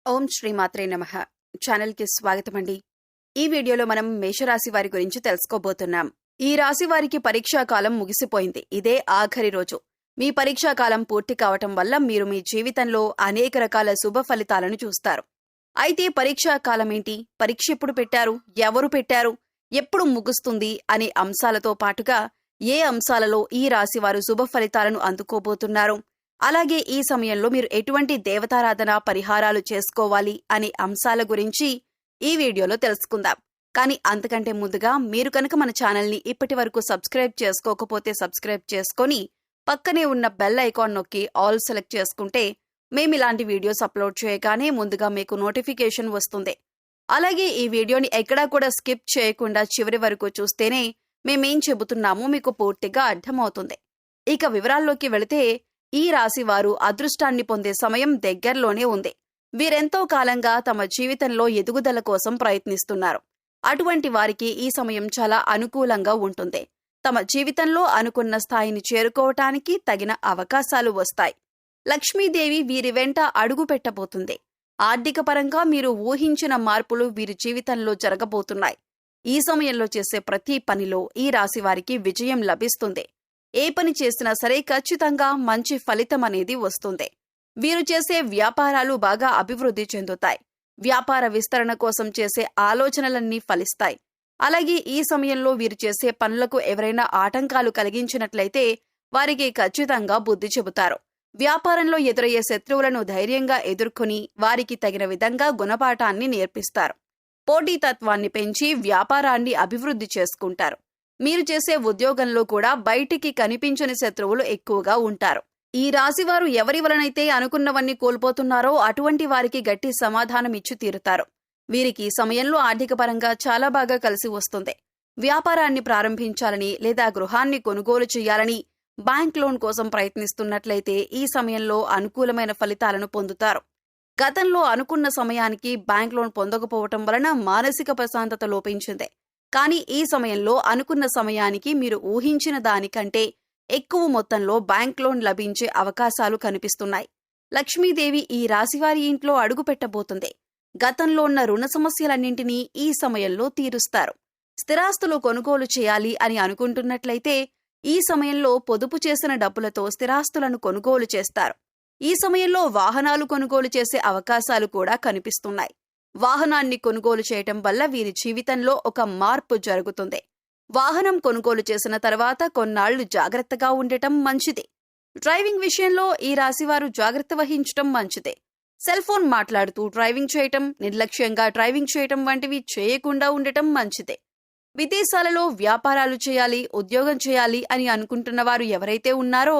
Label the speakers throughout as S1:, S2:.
S1: ఓం శ్రీమాత్రే నమః. ఛానల్కి స్వాగతమండి. ఈ వీడియోలో మనం మేషరాశి వారి గురించి తెలుసుకోబోతున్నాం. ఈ రాశి వారికి పరీక్షాకాలం ముగిసిపోయింది. ఇదే ఆఖరి రోజు. మీ పరీక్షాకాలం పూర్తి కావటం వల్ల మీరు మీ జీవితంలో అనేక రకాల శుభ ఫలితాలను చూస్తారు. అయితే పరీక్షాకాలం ఏంటి, పరీక్ష ఎప్పుడు పెట్టారు, ఎవరు పెట్టారు, ఎప్పుడు ముగుస్తుంది అనే అంశాలతో పాటుగా ఏ అంశాలలో ఈ రాశి వారు శుభ ఫలితాలను అందుకోబోతున్నారు, అలాగే ఈ సమయంలో మీరు ఎటువంటి దేవతారాధన పరిహారాలు చేసుకోవాలి అనే అంశాల గురించి ఈ వీడియోలో తెలుసుకుందాం. కానీ అంతకంటే ముందుగా మీరు కనుక మన ఛానల్ని ఇప్పటి వరకు సబ్స్క్రైబ్ చేసుకోకపోతే సబ్స్క్రైబ్ చేసుకొని పక్కనే ఉన్న బెల్ ఐకాన్ నొక్కి ఆల్ సెలెక్ట్ చేసుకుంటే మేమిలాంటి వీడియోస్ అప్లోడ్ చేయగానే ముందుగా మీకు నోటిఫికేషన్ వస్తుంది. అలాగే ఈ వీడియోని ఎక్కడా కూడా స్కిప్ చేయకుండా చివరి వరకు చూస్తేనే మేమేం చెబుతున్నామో మీకు పూర్తిగా అర్థమవుతుంది. ఇక వివరాల్లోకి వెళితే ఈ రాశి వారు అదృష్టాన్ని పొందే సమయం దగ్గరలోనే ఉంది. వీరెంతో కాలంగా తమ జీవితంలో ఎదుగుదల కోసం ప్రయత్నిస్తున్నారు. అటువంటి వారికి ఈ సమయం చాలా అనుకూలంగా ఉంటుంది. తమ జీవితంలో అనుకున్న స్థాయిని చేరుకోవటానికి తగిన అవకాశాలు వస్తాయి. లక్ష్మీదేవి వీరి వెంట అడుగు పెట్టబోతుంది. ఆర్థిక పరంగా మీరు ఊహించిన మార్పులు వీరి జీవితంలో జరగబోతున్నాయి. ఈ సమయంలో చేసే ప్రతి పనిలో ఈ రాశి వారికి విజయం లభిస్తుంది. ఏ పని చేసినా సరే ఖచ్చితంగా మంచి ఫలితం అనేది వస్తుంది. వీరు చేసే వ్యాపారాలు బాగా అభివృద్ధి చెందుతాయి. వ్యాపార విస్తరణ కోసం చేసే ఆలోచనలన్నీ ఫలిస్తాయి. అలాగే ఈ సమయంలో వీరు చేసే పనులకు ఎవరైనా ఆటంకాలు కలిగించినట్లయితే వారికి ఖచ్చితంగా బుద్ధి చెబుతారు. వ్యాపారంలో ఎదురయ్యే శత్రువులను ధైర్యంగా ఎదుర్కొని వారికి తగిన విధంగా గుణపాఠాన్ని నేర్పిస్తారు. పోటీతత్వాన్ని పెంచి వ్యాపారాన్ని అభివృద్ధి చేసుకుంటారు. మీరు చేసే ఉద్యోగంలో కూడా బయటికి కనిపించని శత్రువులు ఎక్కువగా ఉంటారు. ఈ రాశివారు ఎవరి వలనైతే అనుకున్నవన్నీ కోల్పోతున్నారో అటువంటి వారికి గట్టి సమాధానం ఇచ్చి తీరుతారు. వీరికి సమయంలో ఆర్థిక పరంగా చాలా బాగా కలిసి వస్తుంది. వ్యాపారాన్ని ప్రారంభించాలని లేదా గృహాన్ని కొనుగోలు చేయాలని బ్యాంక్ లోన్ కోసం ప్రయత్నిస్తున్నట్లయితే ఈ సమయంలో అనుకూలమైన ఫలితాలను పొందుతారు. గతంలో అనుకున్న సమయానికి బ్యాంక్ లోన్ పొందకపోవటం వలన మానసిక ప్రశాంతత లోపించింది. కానీ ఈ సమయంలో అనుకున్న సమయానికి మీరు ఊహించిన దానికంటే ఎక్కువ మొత్తంలో బ్యాంక్ లోన్ లభించే అవకాశాలు కనిపిస్తున్నాయి. లక్ష్మీదేవి ఈ రాశివారి ఇంట్లో అడుగు పెట్టబోతుంది. గతంలో ఉన్న రుణ సమస్యలన్నింటినీ ఈ సమయంలో తీరుస్తారు. స్థిరాస్తులు కొనుగోలు చేయాలి అని అనుకుంటున్నట్లయితే ఈ సమయంలో పొదుపు చేసిన డబ్బులతో స్థిరాస్తులను కొనుగోలు చేస్తారు. ఈ సమయంలో వాహనాలు కొనుగోలు చేసే అవకాశాలు కూడా కనిపిస్తున్నాయి. వాహనాన్ని కొనుగోలు చేయటం వల్ల వీరి జీవితంలో ఒక మార్పు జరుగుతుంది. వాహనం కొనుగోలు చేసిన తర్వాత కొన్నాళ్లు జాగ్రత్తగా ఉండటం మంచిది. డ్రైవింగ్ విషయంలో ఈ రాశివారు జాగ్రత్త వహించటం మంచిదే. సెల్ ఫోన్ మాట్లాడుతూ డ్రైవింగ్ చేయటం, నిర్లక్ష్యంగా డ్రైవింగ్ చేయటం వంటివి చేయకుండా ఉండటం మంచిదే. విదేశాలలో వ్యాపారాలు చేయాలి, ఉద్యోగం చేయాలి అని అనుకుంటున్న వారు ఎవరైతే ఉన్నారో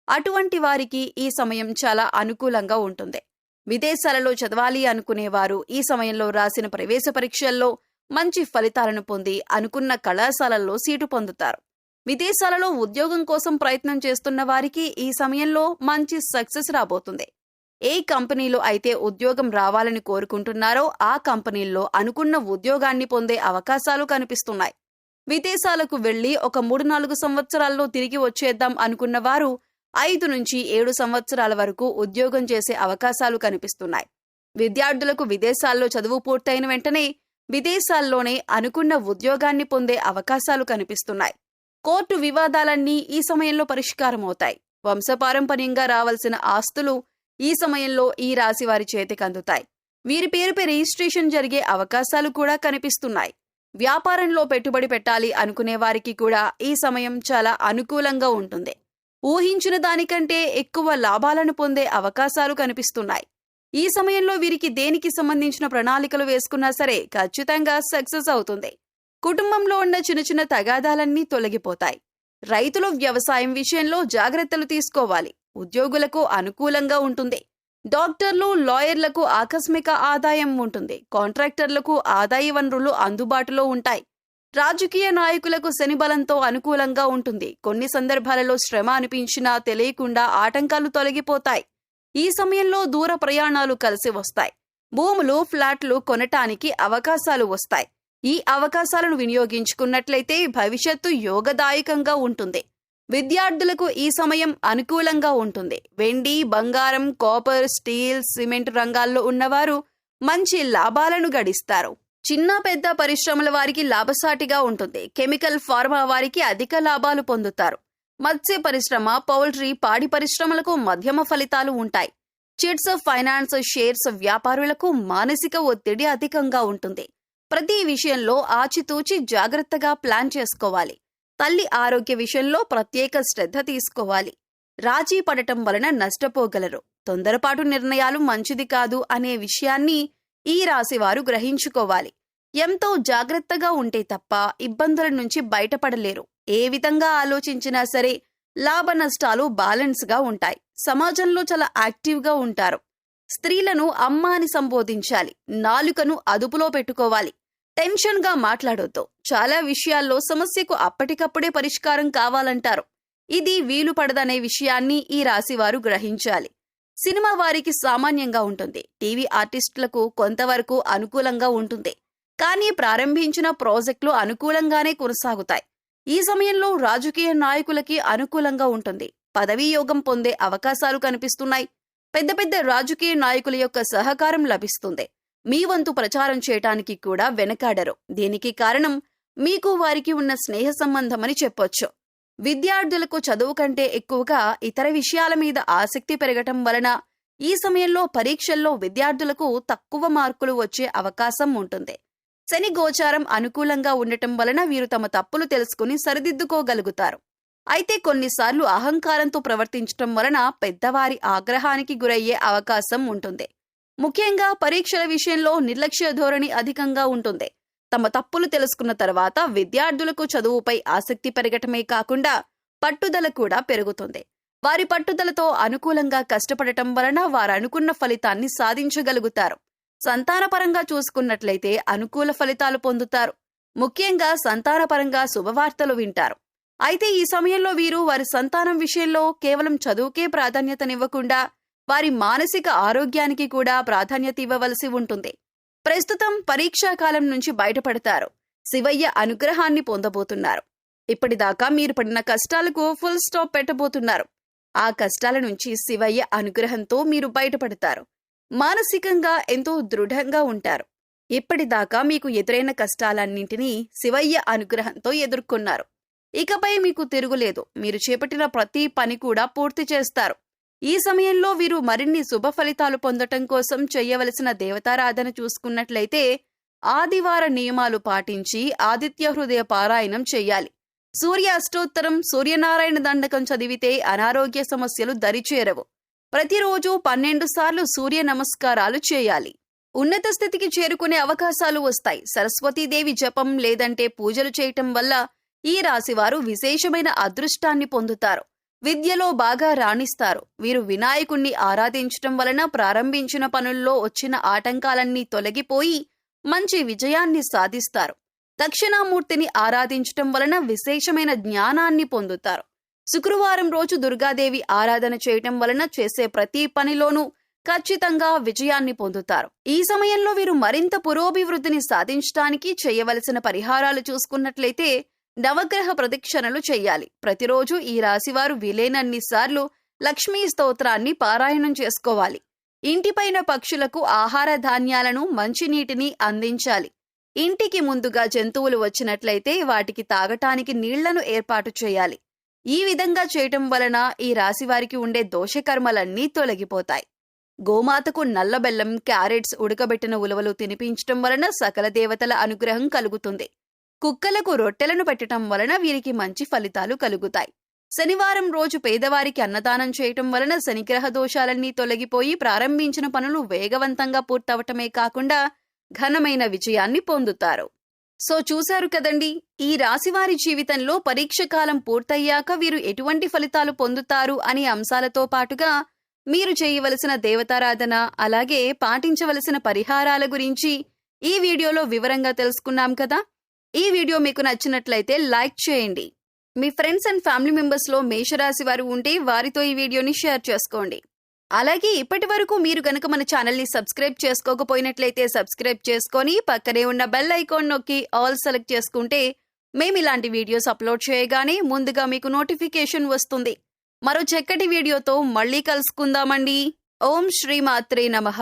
S1: అటువంటి వారికి ఈ సమయం చాలా అనుకూలంగా ఉంటుంది. విదేశాలలో చదవాలి అనుకునేవారు ఈ సమయంలో రాసిన ప్రవేశ పరీక్షల్లో మంచి ఫలితాలను పొంది అనుకున్న కళాశాలల్లో సీటు పొందుతారు. విదేశాలలో ఉద్యోగం కోసం ప్రయత్నం చేస్తున్న వారికి ఈ సమయంలో మంచి సక్సెస్ రాబోతుంది. ఏ కంపెనీలో అయితే ఉద్యోగం రావాలని కోరుకుంటున్నారో ఆ కంపెనీల్లో అనుకున్న ఉద్యోగాన్ని పొందే అవకాశాలు కనిపిస్తున్నాయి. విదేశాలకు వెళ్లి ఒక 3-4 సంవత్సరాల్లో తిరిగి వచ్చేద్దాం అనుకున్న వారు 5 నుంచి 7 సంవత్సరాల వరకు ఉద్యోగం చేసే అవకాశాలు కనిపిస్తున్నాయి. విద్యార్థులకు విదేశాల్లో చదువు పూర్తయిన వెంటనే విదేశాల్లోనే అనుకున్న ఉద్యోగాన్ని పొందే అవకాశాలు కనిపిస్తున్నాయి. కోర్టు వివాదాలన్నీ ఈ సమయంలో పరిష్కారమవుతాయి. వంశపారంపర్యంగా రావాల్సిన ఆస్తులు ఈ సమయంలో ఈ రాశి వారి చేతికి అందుతాయి. వీరి పేరుపై రిజిస్ట్రేషన్ జరిగే అవకాశాలు కూడా కనిపిస్తున్నాయి. వ్యాపారంలో పెట్టుబడి పెట్టాలి అనుకునే వారికి కూడా ఈ సమయం చాలా అనుకూలంగా ఉంటుంది. ఊహించిన దానికంటే ఎక్కువ లాభాలను పొందే అవకాశాలు కనిపిస్తున్నాయి. ఈ సమయంలో వీరికి దేనికి సంబంధించిన ప్రణాళికలు వేసుకున్నా సరే ఖచ్చితంగా సక్సెస్ అవుతుంది. కుటుంబంలో ఉన్న చిన్న చిన్న తగాదాలన్నీ తొలగిపోతాయి. రైతులు వ్యవసాయం విషయంలో జాగ్రత్తలు తీసుకోవాలి. ఉద్యోగులకు అనుకూలంగా ఉంటుంది. డాక్టర్లు, లాయర్లకు ఆకస్మిక ఆదాయం ఉంటుంది. కాంట్రాక్టర్లకు ఆదాయ వనరులు అందుబాటులో ఉంటాయి. రాజకీయ నాయకులకు శని బలంతో అనుకూలంగా ఉంటుంది. కొన్ని సందర్భాలలో శ్రమ అనిపించినా తెలియకుండా ఆటంకాలు తొలగిపోతాయి. ఈ సమయంలో దూర ప్రయాణాలు కలిసి వస్తాయి. భూములు, ఫ్లాట్లు కొనటానికి అవకాశాలు వస్తాయి. ఈ అవకాశాలను వినియోగించుకున్నట్లయితే భవిష్యత్తు యోగదాయకంగా ఉంటుంది. విద్యార్థులకు ఈ సమయం అనుకూలంగా ఉంటుంది. వెండి, బంగారం, కాపర్, స్టీల్, సిమెంట్ రంగాల్లో ఉన్నవారు మంచి లాభాలను గడిస్తారు. చిన్న పెద్ద పరిశ్రమల వారికి లాభసాటిగా ఉంటుంది. కెమికల్ ఫార్మా వారికి అధిక లాభాలు పొందుతారు. మత్స్య పరిశ్రమ, పౌల్ట్రీ, పాడి పరిశ్రమలకు మధ్యమ ఫలితాలు ఉంటాయి. చిట్స్, ఫైనాన్స్, షేర్స్ వ్యాపారులకు మానసిక ఒత్తిడి అధికంగా ఉంటుంది. ప్రతి విషయంలో ఆచితూచి జాగ్రత్తగా ప్లాన్ చేసుకోవాలి. తల్లి ఆరోగ్య విషయంలో ప్రత్యేక శ్రద్ధ తీసుకోవాలి. రాజీ పడటం వలన నష్టపోగలరు. తొందరపాటు నిర్ణయాలు మంచిది కాదు అనే విషయాన్ని ఈ రాశివారు గ్రహించుకోవాలి. ఎంతో జాగ్రత్తగా ఉంటే తప్ప ఇబ్బందుల నుంచి బయటపడలేరు. ఏ విధంగా ఆలోచించినా సరే లాభ నష్టాలు బ్యాలెన్స్గా ఉంటాయి. సమాజంలో చాలా యాక్టివ్గా ఉంటారు. స్త్రీలను అమ్మ అని సంబోధించాలి. నాలుకను అదుపులో పెట్టుకోవాలి. టెన్షన్గా మాట్లాడొద్దు. చాలా విషయాల్లో సమస్యకు అప్పటికప్పుడే పరిష్కారం కావాలంటారు. ఇది వీలు పడదనే విషయాన్ని ఈ రాశివారు గ్రహించాలి. సినిమా వారికి సామాన్యంగా ఉంటుంది. టీవీ ఆర్టిస్టులకు కొంతవరకు అనుకూలంగా ఉంటుంది. కానీ ప్రారంభించిన ప్రాజెక్టులు అనుకూలంగానే కొనసాగుతాయి. ఈ సమయంలో రాజకీయ నాయకులకి అనుకూలంగా ఉంటుంది. పదవీ యోగం పొందే అవకాశాలు కనిపిస్తున్నాయి. పెద్ద పెద్ద రాజకీయ నాయకుల యొక్క సహకారం లభిస్తుంది. మీ వంతు ప్రచారం చేయటానికి కూడా వెనకాడరు. దీనికి కారణం మీకు వారికి ఉన్న స్నేహ సంబంధమని చెప్పొచ్చు. విద్యార్థులకు చదువు కంటే ఎక్కువగా ఇతర విషయాల మీద ఆసక్తి పెరగటం వలన ఈ సమయంలో పరీక్షల్లో విద్యార్థులకు తక్కువ మార్కులు వచ్చే అవకాశం ఉంటుంది. శని గోచారం అనుకూలంగా ఉండటం వలన వీరు తమ తప్పులు తెలుసుకుని సరిదిద్దుకోగలుగుతారు. అయితే కొన్నిసార్లు అహంకారంతో ప్రవర్తించటం వలన పెద్దవారి ఆగ్రహానికి గురయ్యే అవకాశం ఉంటుంది. ముఖ్యంగా పరీక్షల విషయంలో నిర్లక్ష్య ధోరణి అధికంగా ఉంటుంది. తమ తప్పులు తెలుసుకున్న తర్వాత విద్యార్థులకు చదువుపై ఆసక్తి పెరగటమే కాకుండా పట్టుదల కూడా పెరుగుతుంది. వారి పట్టుదలతో అనుకూలంగా కష్టపడటం వలన వారు అనుకున్న ఫలితాన్ని సాధించగలుగుతారు. సంతానపరంగా చూసుకున్నట్లయితే అనుకూల ఫలితాలు పొందుతారు. ముఖ్యంగా సంతానపరంగా శుభవార్తలు వింటారు. అయితే ఈ సమయంలో వీరు వారి సంతానం విషయంలో కేవలం చదువుకే ప్రాధాన్యతనివ్వకుండా వారి మానసిక ఆరోగ్యానికి కూడా ప్రాధాన్యత ఇవ్వవలసి ఉంటుంది. ప్రస్తుతం పరీక్షాకాలం నుంచి బయటపడతారు. శివయ్య అనుగ్రహాన్ని పొందబోతున్నారు. ఇప్పటిదాకా మీరు పడిన కష్టాలకు ఫుల్ స్టాప్ పెట్టబోతున్నారు. ఆ కష్టాల నుంచి శివయ్య అనుగ్రహంతో మీరు బయటపడతారు. మానసికంగా ఎంతో దృఢంగా ఉంటారు. ఇప్పటిదాకా మీకు ఎదురైన కష్టాలన్నింటినీ శివయ్య అనుగ్రహంతో ఎదుర్కొన్నారు. ఇకపై మీకు తిరుగులేదు. మీరు చేపట్టిన ప్రతి పని కూడా పూర్తి చేస్తారు. ఈ సమయంలో వీరు మరిన్ని శుభ ఫలితాలు పొందటం కోసం చేయవలసిన దేవతారాధన చూసుకున్నట్లయితే ఆదివార నియమాలు పాటించి ఆదిత్య హృదయ పారాయణం చెయ్యాలి. సూర్య అష్టోత్తరం, సూర్యనారాయణ దండకం చదివితే అనారోగ్య సమస్యలు దరిచేరవు. ప్రతిరోజు 12 సార్లు సూర్య నమస్కారాలు చేయాలి. ఉన్నత స్థితికి చేరుకునే అవకాశాలు వస్తాయి. సరస్వతీదేవి జపం లేదంటే పూజలు చేయటం వల్ల ఈ రాశివారు విశేషమైన అదృష్టాన్ని పొందుతారు. విద్యలో బాగా రాణిస్తారు. వీరు వినాయకుణ్ణి ఆరాధించటం వలన ప్రారంభించిన పనుల్లో వచ్చిన ఆటంకాలన్నీ తొలగిపోయి మంచి విజయాన్ని సాధిస్తారు. దక్షిణామూర్తిని ఆరాధించటం వలన విశేషమైన జ్ఞానాన్ని పొందుతారు. శుక్రవారం రోజు దుర్గాదేవి ఆరాధన చేయటం వలన చేసే ప్రతి పనిలోనూ ఖచ్చితంగా విజయాన్ని పొందుతారు. ఈ సమయంలో వీరు మరింత పురోభివృద్ధిని సాధించడానికి చేయవలసిన పరిహారాలు చూసుకున్నట్లయితే నవగ్రహ ప్రదక్షిణలు చెయ్యాలి. ప్రతిరోజు ఈ రాశివారు వీలైనన్నిసార్లు లక్ష్మీ స్తోత్రాన్ని పారాయణం చేసుకోవాలి. ఇంటిపైన పక్షులకు ఆహార ధాన్యాలను, మంచినీటిని అందించాలి. ఇంటికి ముందుగా జంతువులు వచ్చినట్లయితే వాటికి తాగటానికి నీళ్లను ఏర్పాటు చేయాలి. ఈ విధంగా చేయటం వలన ఈ రాశివారికి ఉండే దోషకర్మలన్నీ తొలగిపోతాయి. గోమాతకు నల్ల బెల్లం, క్యారెట్స్, ఉడకబెట్టిన ఉలవలు తినిపించటం వలన సకల దేవతల అనుగ్రహం కలుగుతుంది. కుక్కలకు రొట్టెలను పెట్టడం వలన వీరికి మంచి ఫలితాలు కలుగుతాయి. శనివారం రోజు పేదవారికి అన్నదానం చేయటం వలన శనిగ్రహ దోషాలన్నీ తొలగిపోయి ప్రారంభించిన పనులు వేగవంతంగా పూర్తవటమే కాకుండా ఘనమైన విజయాన్ని పొందుతారు. సో చూశారు కదండి, ఈ రాశివారి జీవితంలో పరీక్ష కాలం పూర్తయ్యాక వీరు ఎటువంటి ఫలితాలు పొందుతారు అనే అంశాలతో పాటుగా మీరు చేయవలసిన దేవతారాధన, అలాగే పాటించవలసిన పరిహారాల గురించి ఈ వీడియోలో వివరంగా తెలుసుకున్నాం కదా. ఈ వీడియో మీకు నచ్చినట్లయితే లైక్ చేయండి. మీ ఫ్రెండ్స్ అండ్ ఫ్యామిలీ మెంబర్స్లో మేషరాశి వారు ఉంటే వారితో ఈ వీడియోని షేర్ చేసుకోండి. అలాగే ఇప్పటి వరకు మీరు గనక మన ఛానల్ని సబ్స్క్రైబ్ చేసుకోకపోయినట్లయితే సబ్స్క్రైబ్ చేసుకొని పక్కనే ఉన్న బెల్ ఐకాన్ నొక్కి ఆల్ సెలెక్ట్ చేసుకుంటే మేము ఇలాంటి వీడియోస్ అప్లోడ్ చేయగానే ముందుగా మీకు నోటిఫికేషన్ వస్తుంది. మరో చక్కటి వీడియోతో మళ్ళీ కలుసుకుందామండి. ఓం శ్రీ మాత్రే నమః.